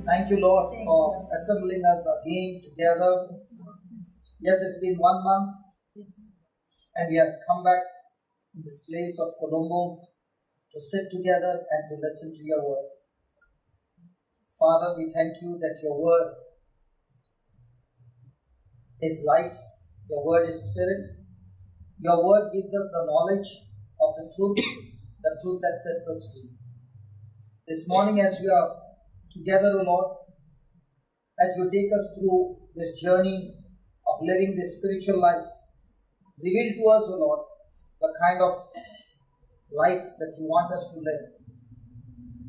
Thank you, Lord, for assembling us again together. Yes, it's been 1 month and we have come back in this place of Colombo to sit together and to listen to your word. Father, we thank you that your word is life, your word is spirit. Your word gives us the knowledge of the truth that sets us free. This morning as we are together, O Lord, as you take us through this journey of living this spiritual life, reveal to us, O Lord, the kind of life that you want us to live.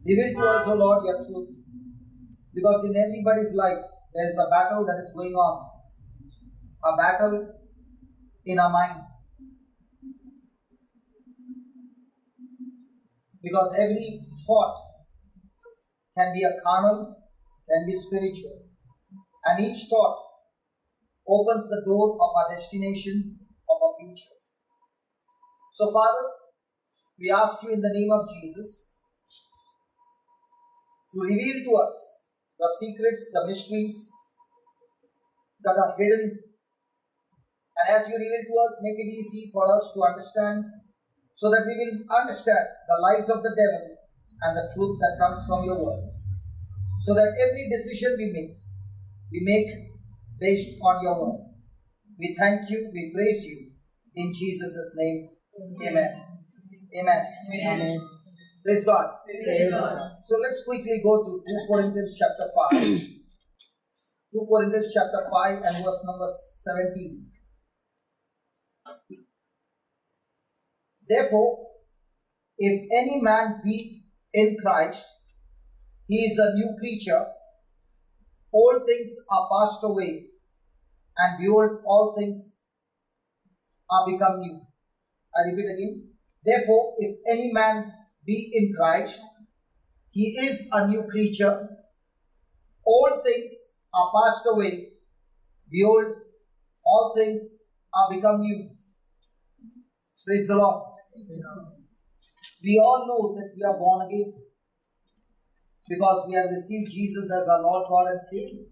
Reveal to us, O Lord, your truth. Because in everybody's life, there is a battle that is going on. A battle in our mind. Because every thought can be a carnal, can be spiritual. And each thought opens the door of our destination, of our future. So Father, we ask you in the name of Jesus to reveal to us the secrets, the mysteries that are hidden. And as you reveal to us, make it easy for us to understand, so that we will understand the lies of the devil and the truth that comes from your word. So that every decision we make based on your word. We thank you, we praise you. In Jesus' name, amen. Amen. Amen. Praise God. Praise God. So let's quickly go to 2 Corinthians chapter 5. 2 Corinthians chapter 5 and verse number 17. Therefore, if any man be in Christ, he is a new creature. All things are passed away, and behold, all things are become new. I repeat again. Therefore, if any man be in Christ, he is a new creature. All things are passed away. Behold, all things are become new. Praise the Lord. We all know that we are born again because we have received Jesus as our Lord, God and Savior.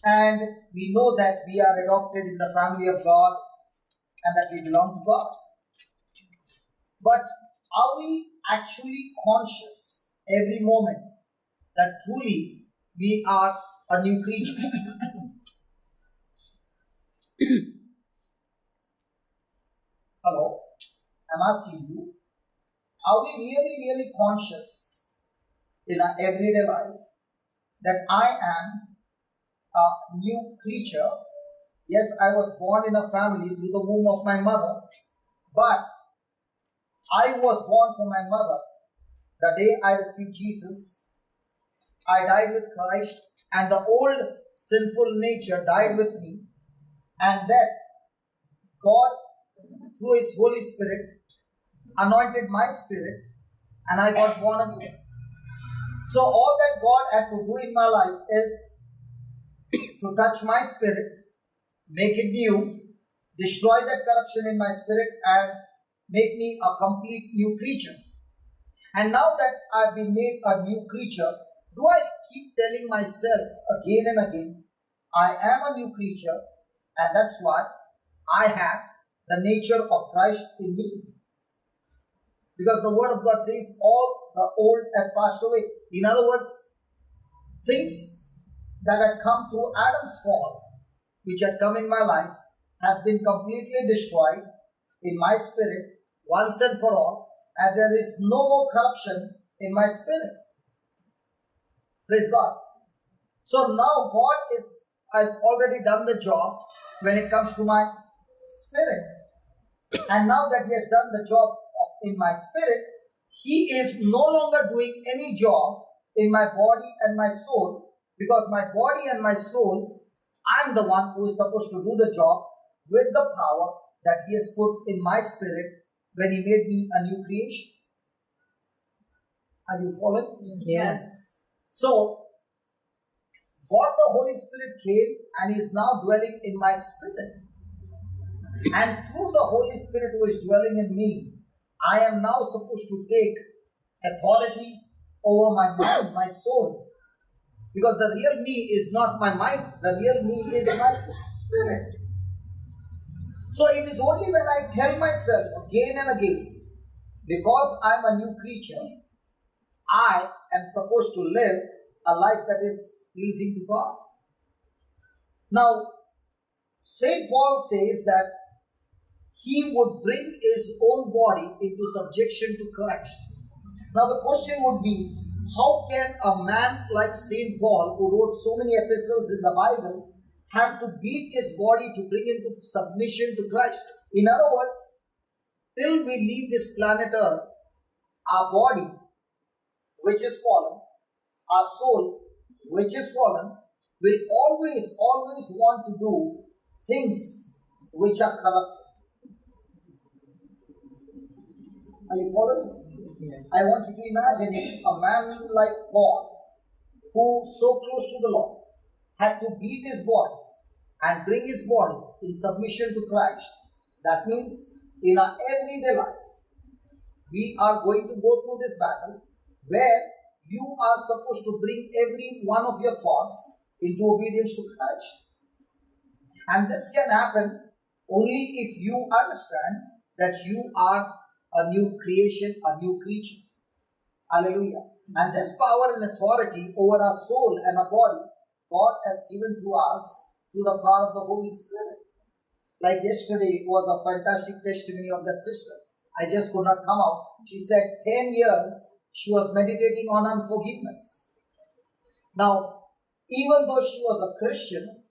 And we know that we are adopted in the family of God and that we belong to God. But are we actually conscious every moment that truly we are a new creature? Hello? I'm asking you, are we really conscious in our everyday life that I am a new creature? Yes, I was born in a family through the womb of my mother, but I was born from my mother. The day I received Jesus, I died with Christ, and the old sinful nature died with me, and that God, through His Holy Spirit, anointed my spirit, and I got born again. So all that God had to do in my life is to touch my spirit, make it new, destroy that corruption in my spirit, and make me a complete new creature. And now that I've been made a new creature, do I keep telling myself again and again, I am a new creature, and that's why I have the nature of Christ in me? Because the word of God says all the old has passed away. In other words, things that had come through Adam's fall, which had come in my life, has been completely destroyed in my spirit once and for all, and there is no more corruption in my spirit. Praise God. So now God has already done the job when it comes to my spirit. And now that He has done the job in my spirit, He is no longer doing any job in my body and my soul, because my body and my soul, I'm the one who is supposed to do the job with the power that He has put in my spirit when He made me a new creation. Are you following? Yes. So, God the Holy Spirit came and is now dwelling in my spirit. And through the Holy Spirit who is dwelling in me, I am now supposed to take authority over my mind, my soul. Because the real me is not my mind, the real me is my spirit. So it is only when I tell myself again and again, because I am a new creature, I am supposed to live a life that is pleasing to God. Now, St. Paul says that he would bring his own body into subjection to Christ. Now the question would be, how can a man like St. Paul, who wrote so many epistles in the Bible, have to beat his body to bring into submission to Christ? In other words, till we leave this planet Earth, our body, which is fallen, our soul, which is fallen, will always want to do things which are corrupt. Are you following? Yeah. I want you to imagine if a man like Paul, who so close to the Lord, had to beat his body and bring his body in submission to Christ. That means in our everyday life, we are going to go through this battle where you are supposed to bring every one of your thoughts into obedience to Christ. And this can happen only if you understand that you are a new creation, a new creature. Hallelujah. And this power and authority over our soul and our body, God has given to us through the power of the Holy Spirit. Like yesterday was a fantastic testimony of that sister. I just could not come out. She said 10 years she was meditating on unforgiveness. Now, even though she was a Christian,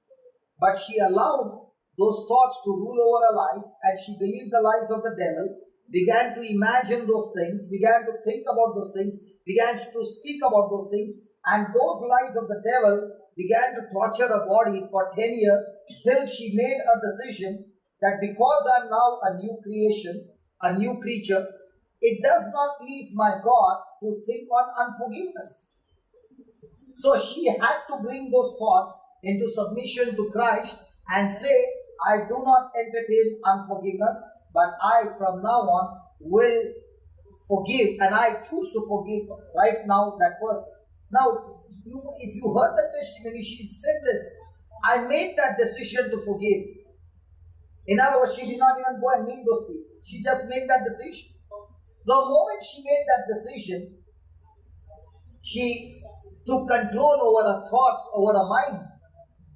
but she allowed those thoughts to rule over her life, and she believed the lies of the devil, began to imagine those things, began to think about those things, began to speak about those things, and those lies of the devil began to torture her body for 10 years till she made a decision that because I am now a new creation, a new creature, it does not please my God to think on unforgiveness. So she had to bring those thoughts into submission to Christ and say, I do not entertain unforgiveness, but I from now on will forgive, and I choose to forgive right now that person. Now, if you heard the testimony, she said this, I made that decision to forgive. In other words, she did not even go and meet those people. She just made that decision. The moment she made that decision, she took control over her thoughts, over her mind,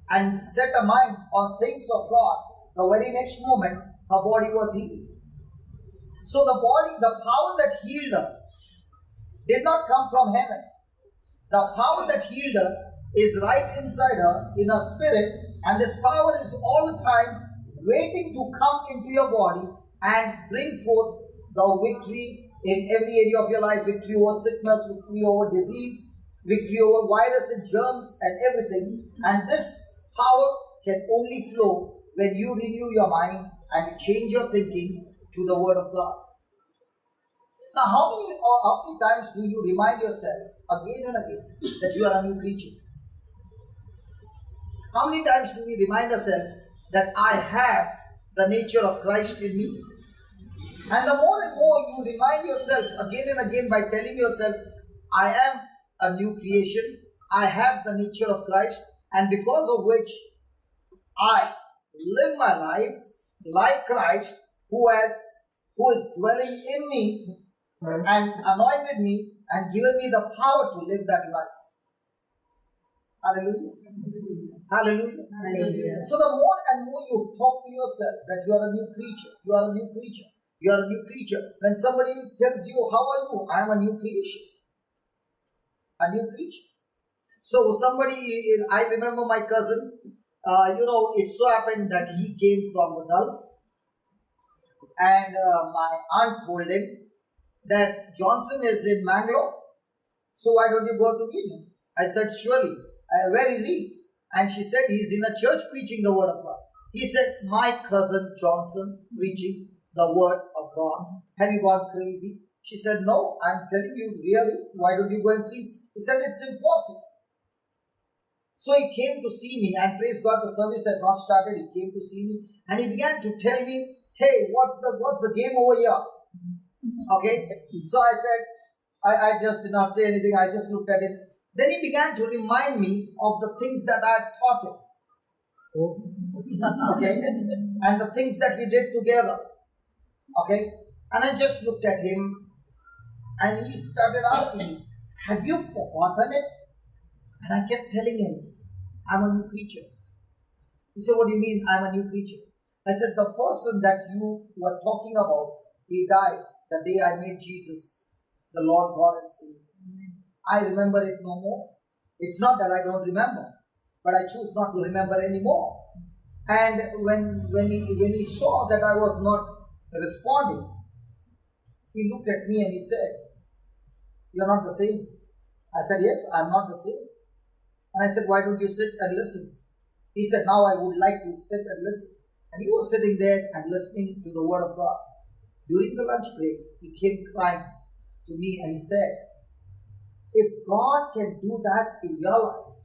and set her mind on things of God. The very next moment, her body was healed. So the body, the power that healed her did not come from heaven. The power that healed her is right inside her, in her spirit, and this power is all the time waiting to come into your body and bring forth the victory in every area of your life. Victory over sickness, victory over disease, victory over virus and germs and everything. And this power can only flow when you renew your mind and you change your thinking to the Word of God. Now, how many times do you remind yourself again and again that you are a new creature? How many times do we remind ourselves that I have the nature of Christ in me? And the more and more you remind yourself again and again by telling yourself, I am a new creation, I have the nature of Christ, and because of which I live my life like Christ, who is dwelling in me and anointed me and given me the power to live that life. Hallelujah. Hallelujah. Hallelujah. So the more and more you talk to yourself that you are a new creature, you are a new creature, you are a new creature. When somebody tells you, how are you? I am a new creation. A new creature. So somebody, I remember my cousin, it so happened that he came from the Gulf, and my aunt told him that Johnson is in Mangalore, so why don't you go to meet him? I said, surely. Where is he? And she said, he's in a church preaching the word of God. He said, my cousin Johnson preaching the word of God. Have you gone crazy? She said, no, I'm telling you, really, why don't you go and see? He said, it's impossible. So he came to see me, and praise God, the service had not started. He came to see me, and he began to tell me, hey, what's the game over here? Okay, so I said, I just did not say anything. I just looked at it. Then he began to remind me of the things that I had taught him. Okay? And the things that we did together. Okay? And I just looked at him and he started asking me, have you forgotten it? And I kept telling him, I'm a new creature. He said, what do you mean I'm a new creature? I said, the person that you were talking about, he died the day I made Jesus the Lord God and Savior. I remember it no more. It's not that I don't remember, but I choose not to remember anymore. And when he saw that I was not responding, he looked at me and he said, you're not the same. I said, yes, I'm not the same. And I said, why don't you sit and listen? He said, now I would like to sit and listen. And he was sitting there and listening to the word of God. During the lunch break, he came crying to me and he said, if God can do that in your life,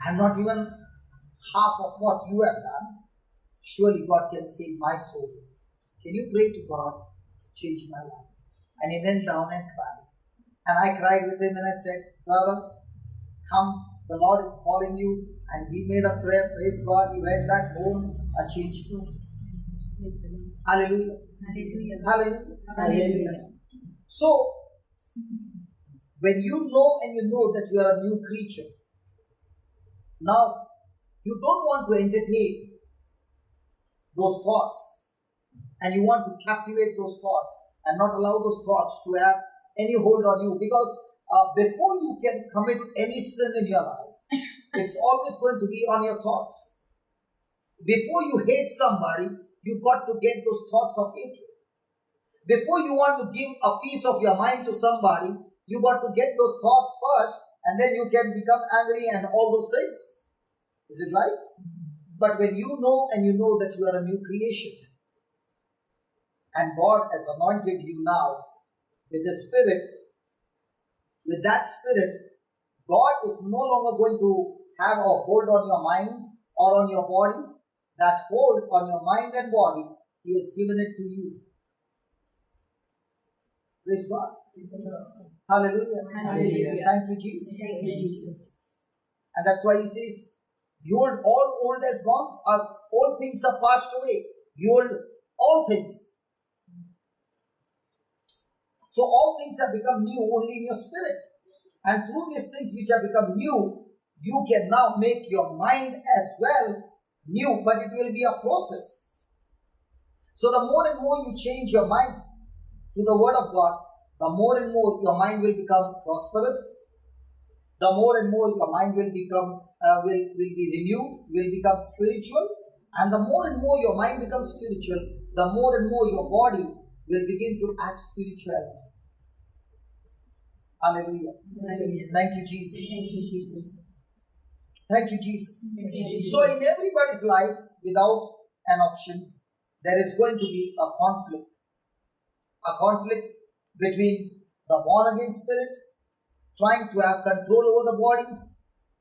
and not even half of what you have done, surely God can save my soul. Can you pray to God to change my life? And he knelt down and cried. And I cried with him and I said, brother, come, the Lord is calling you. And we made a prayer, praise God. He went back home, a changed person. Hallelujah. Hallelujah. Hallelujah. Hallelujah. So, when you know and you know that you are a new creature, now you don't want to entertain those thoughts and you want to captivate those thoughts and not allow those thoughts to have any hold on you, because before you can commit any sin in your life, it's always going to be on your thoughts. Before you hate somebody, you got to get those thoughts of hatred. Before you want to give a piece of your mind to somebody, you got to get those thoughts first, and then you can become angry and all those things. Is it right? But when you know and you know that you are a new creation, and God has anointed you now with the Spirit, with that Spirit, God is no longer going to have a hold on your mind or on your body. That hold on your mind and body, He has given it to you. Praise God. Hallelujah. Hallelujah. Thank you, Jesus. Thank you, Jesus. And that's why He says, behold, all old has gone, as all things are passed away. Behold, all things. So all things have become new only in your spirit. And through these things which have become new, you can now make your mind as well new, but it will be a process. So the more and more you change your mind to the Word of God, the more and more your mind will become prosperous. The more and more your mind will become will be renewed, will become spiritual. And the more and more your mind becomes spiritual, the more and more your body will begin to act spiritual. Hallelujah. Hallelujah. Thank you, Jesus. Thank you, Jesus. Thank you, Jesus. Thank you, Jesus. So in everybody's life, without an option, there is going to be a conflict. A conflict between the born-again spirit trying to have control over the body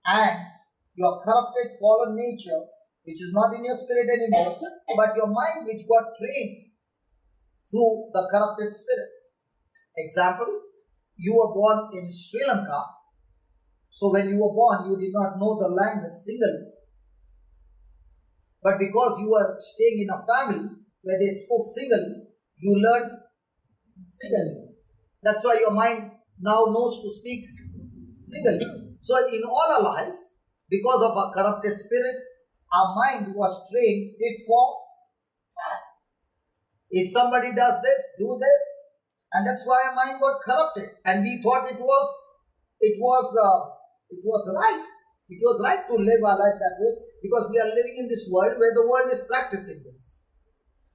and your corrupted fallen nature, which is not in your spirit anymore, but your mind which got trained through the corrupted spirit. Example, you were born in Sri Lanka. So when you were born, you did not know the language singly. But because you were staying in a family where they spoke singly, you learned singly. That's why your mind now knows to speak singly. So in all our life, because of our corrupted spirit, our mind was trained it for bad. If somebody does this, do this. And that's why our mind got corrupted. And we thought it was right. It was right to live our life that way, because we are living in this world where the world is practicing this.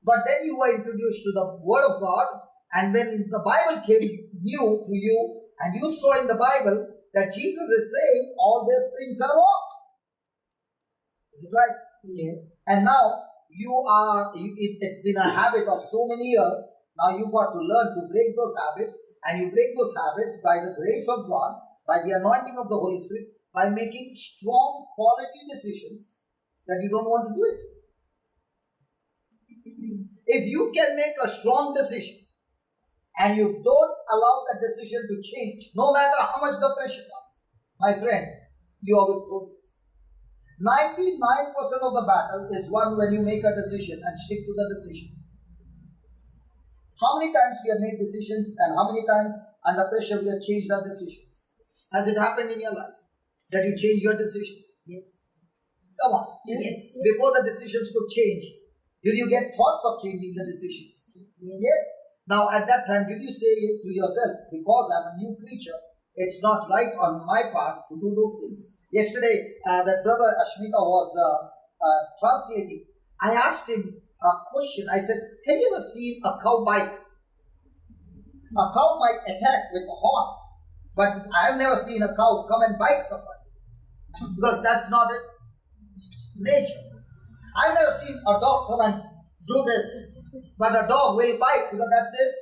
But then you were introduced to the Word of God, and when the Bible came new to you, and you saw in the Bible that Jesus is saying all these things are wrong. Is it right? Yes. And now it's been a habit of so many years. Now you got to learn to break those habits, and you break those habits by the grace of God, by the anointing of the Holy Spirit, by making strong quality decisions that you don't want to do it. If you can make a strong decision and you don't allow that decision to change, no matter how much the pressure comes, my friend, you are victorious. 99% of the battle is won when you make a decision and stick to the decision. How many times we have made decisions and how many times under pressure we have changed our decisions? Has it happened in your life that you change your decision? Yes. Come on. Yes. Before the decisions could change, did you get thoughts of changing the decisions? Yes. Now at that time, did you say to yourself, because I'm a new creature, it's not right on my part to do those things? Yesterday, that brother Ashmita was translating. I asked him a question. I said, have you ever seen a cow bite? A cow might attack with a horn, but I have never seen a cow come and bite somebody because that's not its nature. I've never seen a dog come and do this, but a dog will bite because that's his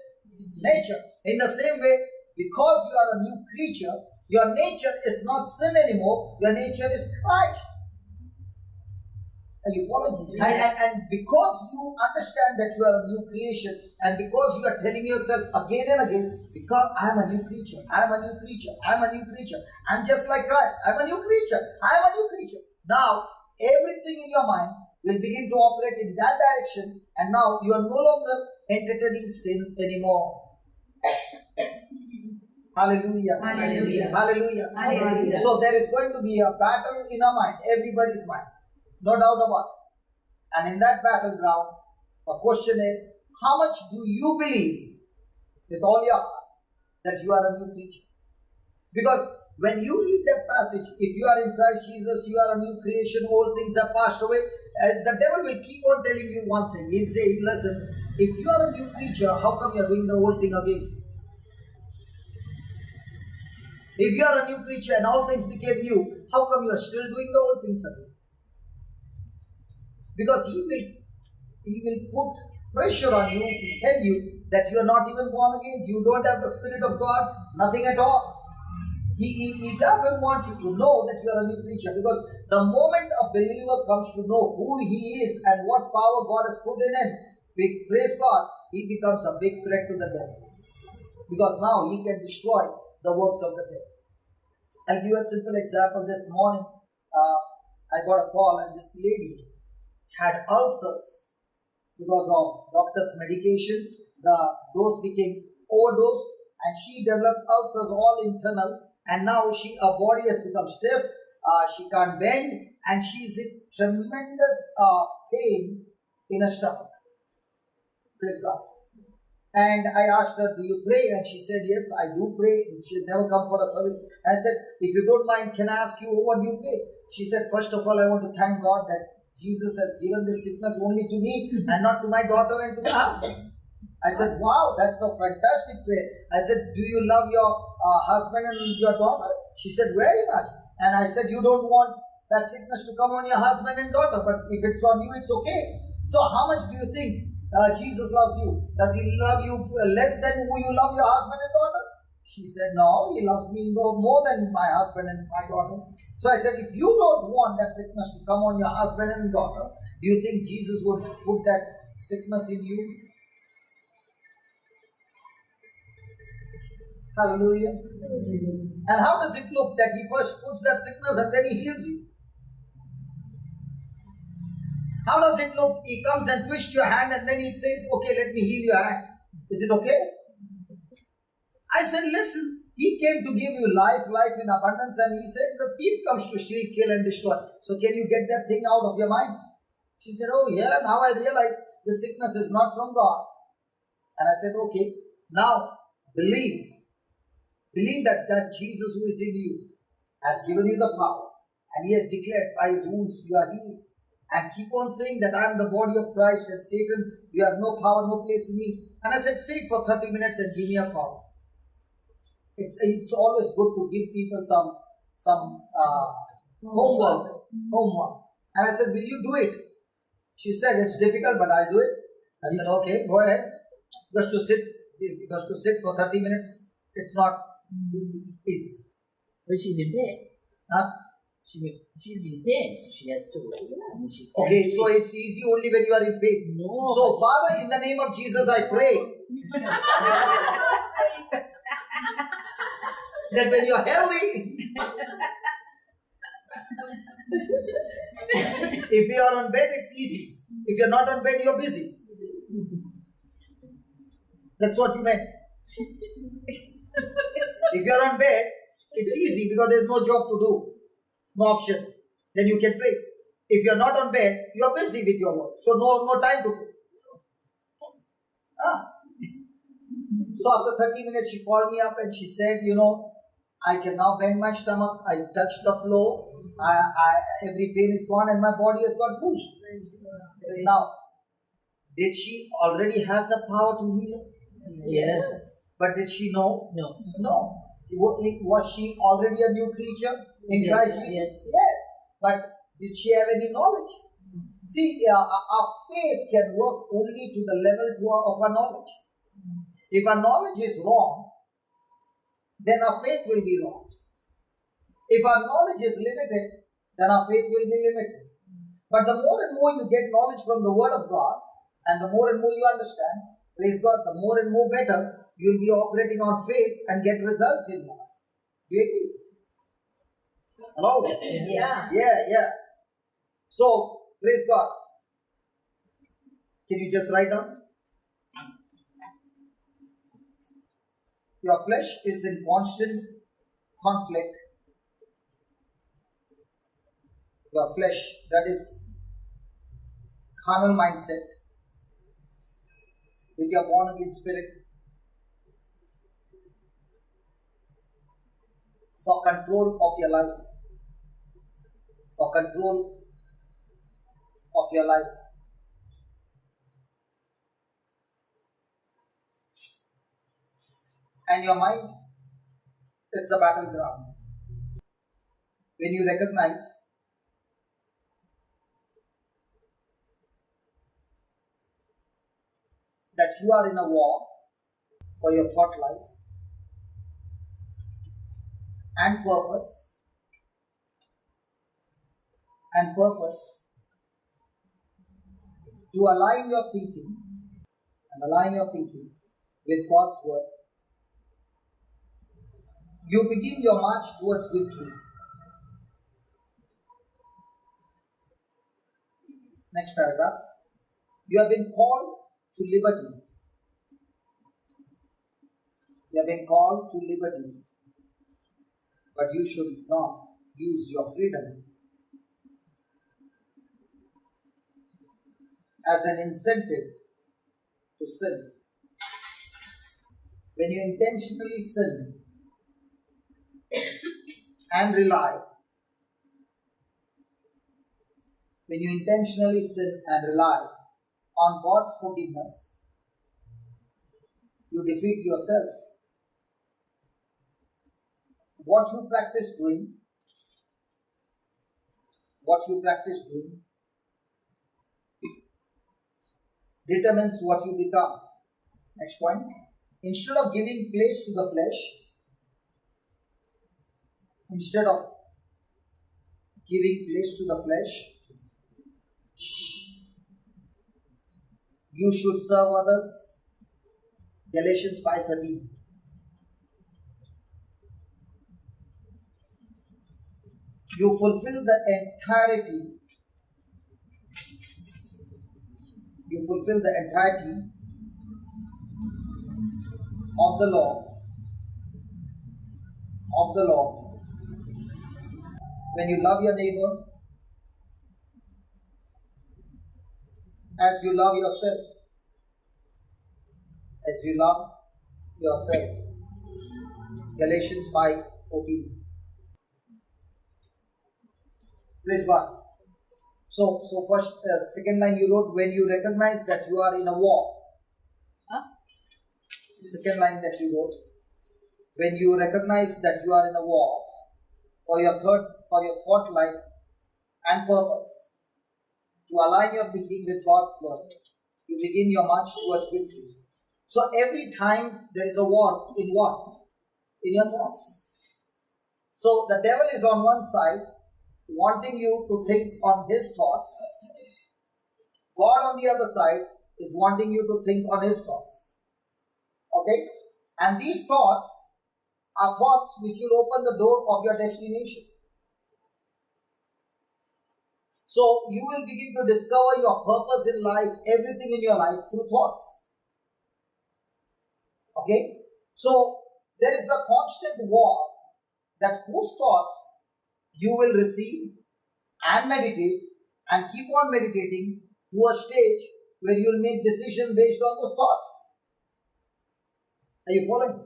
nature. In the same way, because you are a new creature, your nature is not sin anymore, your nature is Christ. Are you following me? Yes. And because you understand that you are a new creation, and because you are telling yourself again and again, because I am a new creature, I am a new creature, I am a new creature, I'm just like Christ, I'm a new creature, I am a new creature. Now, everything in your mind will begin to operate in that direction, and now you are no longer entertaining sin anymore. Hallelujah. Hallelujah. Hallelujah. Hallelujah. So there is going to be a battle in our mind, everybody's mind. No doubt about it. And in that battleground, the question is, how much do you believe with all your heart that you are a new creature? Because when you read that passage, if you are in Christ Jesus, you are a new creation, old things have passed away, the devil will keep on telling you one thing. He'll say, listen, if you are a new creature, how come you are doing the old thing again? If you are a new creature and all things became new, how come you are still doing the old things again? Because he will put pressure on you to tell you that you are not even born again. You don't have the Spirit of God, nothing at all. He doesn't want you to know that you are a new creature, because the moment a believer comes to know who he is and what power God has put in him, praise God, he becomes a big threat to the devil. Because now he can destroy the works of the devil. I'll give you a simple example. This morning, I got a call, and this lady had ulcers because of doctor's medication. The dose became overdose, and she developed ulcers all internal, and now her body has become stiff, she can't bend, and she's in tremendous pain in her stomach. Praise God. And I asked her, do you pray? And she said, yes, I do pray. And she has never come for a service. I said, if you don't mind, can I ask you, what do you pray? She said, first of all, I want to thank God that Jesus has given this sickness only to me and not to my daughter and to my husband. I said, wow, that's a fantastic prayer. I said, do you love your husband and your daughter? She said, very much. And I said, you don't want that sickness to come on your husband and daughter, but if it's on you, it's okay. So how much do you think Jesus loves you? Does he love you less than who you love your husband and daughter? She said, no, he loves me more than my husband and my daughter. So I said, if you don't want that sickness to come on your husband and daughter, do you think Jesus would put that sickness in you? Hallelujah. And how does it look that he first puts that sickness and then he heals you? How does it look? He comes and twists your hand and then he says, okay, let me heal your hand. Is it okay? I said, listen, he came to give you life in abundance, and he said, the thief comes to steal, kill and destroy. So can you get that thing out of your mind? She said, oh yeah, now I realize the sickness is not from God. And I said, okay, now believe that Jesus who is in you has given you the power, and he has declared by his wounds you are healed. And keep on saying that I am the body of Christ, and Satan, you have no power, no place in me. And I said, say it for 30 minutes and give me a call. It's always good to give people some homework. And I said, will you do it? She said, it's difficult, but I'll do it. I said, okay, go ahead. Because to sit for 30 minutes, it's not easy. But she's in bed. Huh? She's in pain, so she has to. Yeah, I mean, she can't Okay, do so it. it's easy only when you are in pain. No. So, Father, in the name of Jesus, I pray that when you are healthy, if you are on bed, it's easy. If you're not on bed, you're busy. That's what you meant. If you're on bed, it's easy because there's no job to do, no option. Then you can pray. If you're not on bed, you're busy with your work. So no time to pray. So after 30 minutes, she called me up and she said, I can now bend my stomach. I touch the floor. Every pain is gone and my body has got pushed. Now, did she already have the power to heal? Yes. But did she know? No. No. Was she already a new creature in Yes, Christ Jesus? yes. Yes. But did she have any knowledge? See, our faith can work only to the level of our knowledge. If our knowledge is wrong, then our faith will be wrong. If our knowledge is limited, then our faith will be limited. But the more and more you get knowledge from the Word of God, and the more and more you understand, praise God, the more and more better you will be operating on faith and get results in your life. Do you agree? Hello? Yeah. Yeah. So, praise God. Can you just write down? Your flesh is in constant conflict. Your flesh, that is carnal mindset, with your born again spirit, for control of your life. For control of your life. And your mind is the battleground. When you recognize that you are in a war for your thought life and purpose, to align your thinking with God's word, you begin your march towards victory. Next paragraph. You have been called to liberty. You have been called to liberty, but you should not use your freedom as an incentive to sin. When you intentionally sin and rely on God's forgiveness, you defeat yourself. What you practice doing determines what you become. Next point. Instead of giving place to the flesh, you should serve others. Galatians 5:13. You fulfill the entirety of the law when you love your neighbor as you love yourself. Galatians 5:14. Praise God. So first, second line you wrote, when you recognize that you are in a war. Second line that you wrote, when you recognize that you are in a war for your thought life and purpose, to align your thinking with God's word, you begin your march towards victory. So every time there is a war, in what? In your thoughts. So the devil is on one side wanting you to think on his thoughts. God on the other side is wanting you to think on his thoughts. Okay? And these thoughts are thoughts which will open the door of your destination. So you will begin to discover your purpose in life, everything in your life through thoughts. Okay? So there is a constant war that whose thoughts you will receive and meditate and keep on meditating to a stage where you will make decisions based on those thoughts. Are you following?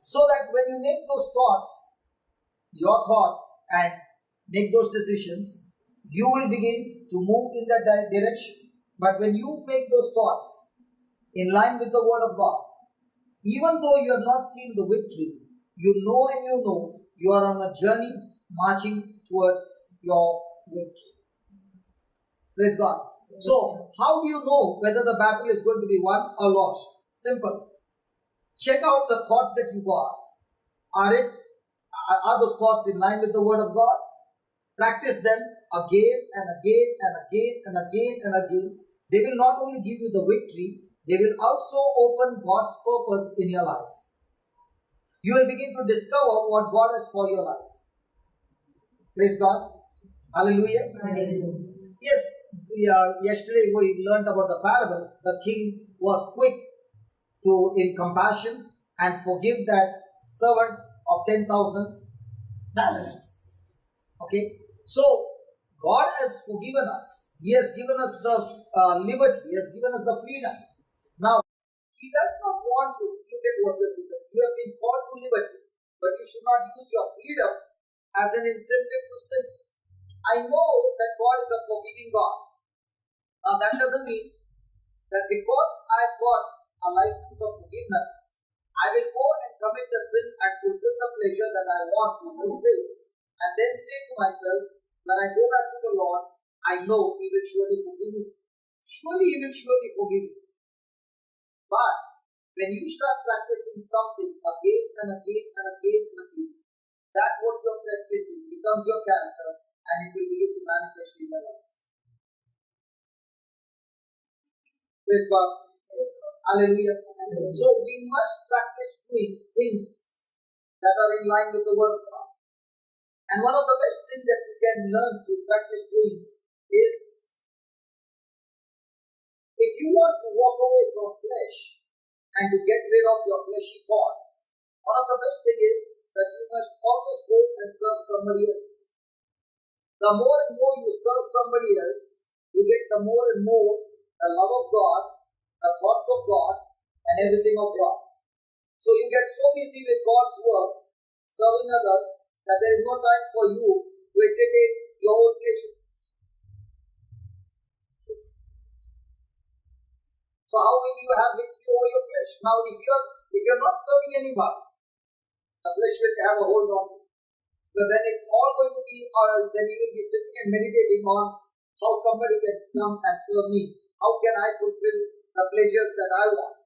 So that when you make those thoughts, your thoughts, and make those decisions, you will begin to move in that direction. But when you make those thoughts in line with the word of God, even though you have not seen the victory, you know and you know you are on a journey marching towards your victory. Praise God. So, how do you know whether the battle is going to be won or lost? Simple. Check out the thoughts that you got. Are those thoughts in line with the word of God? Practice them again and again and again and again and again. They will not only give you the victory, they will also open God's purpose in your life. You will begin to discover what God has for your life. Praise God. Hallelujah. Hallelujah. Yes, yesterday we learned about the parable. The king was quick to, in compassion, and forgive that servant of 10,000 talents. Okay, so God has forgiven us. He has given us the liberty. He has given us the freedom. Now, He does not want to look at what you have given. You have been called to liberty, but you should not use your freedom as an incentive to sin. I know that God is a forgiving God. Now, that doesn't mean that because I've got a license of forgiveness, I will go and commit the sin and fulfill the pleasure that I want to fulfill, and then say to myself, when I go back to the Lord, I know He will surely forgive me. Surely He will surely forgive me. But when you start practicing something again and again and again and again, that what you are practicing becomes your character, and it will begin to manifest in your life. Praise God. Hallelujah. So we must practice doing things that are in line with the word of God. And one of the best things that you can learn to practice doing is, if you want to walk away from flesh and to get rid of your fleshy thoughts, one of the best things is that you must always go and serve somebody else. The more and more you serve somebody else, you get the more and more the love of God, the thoughts of God, and everything of God. So you get so busy with God's work, serving others, that there is no time for you to entertain your own pleasure. So how will you have victory over your flesh? Now, if you're not serving anyone, the flesh will have a hold on you. But then it's all going to be, then you will be sitting and meditating on how somebody can come and serve me. How can I fulfill the pleasures that I want?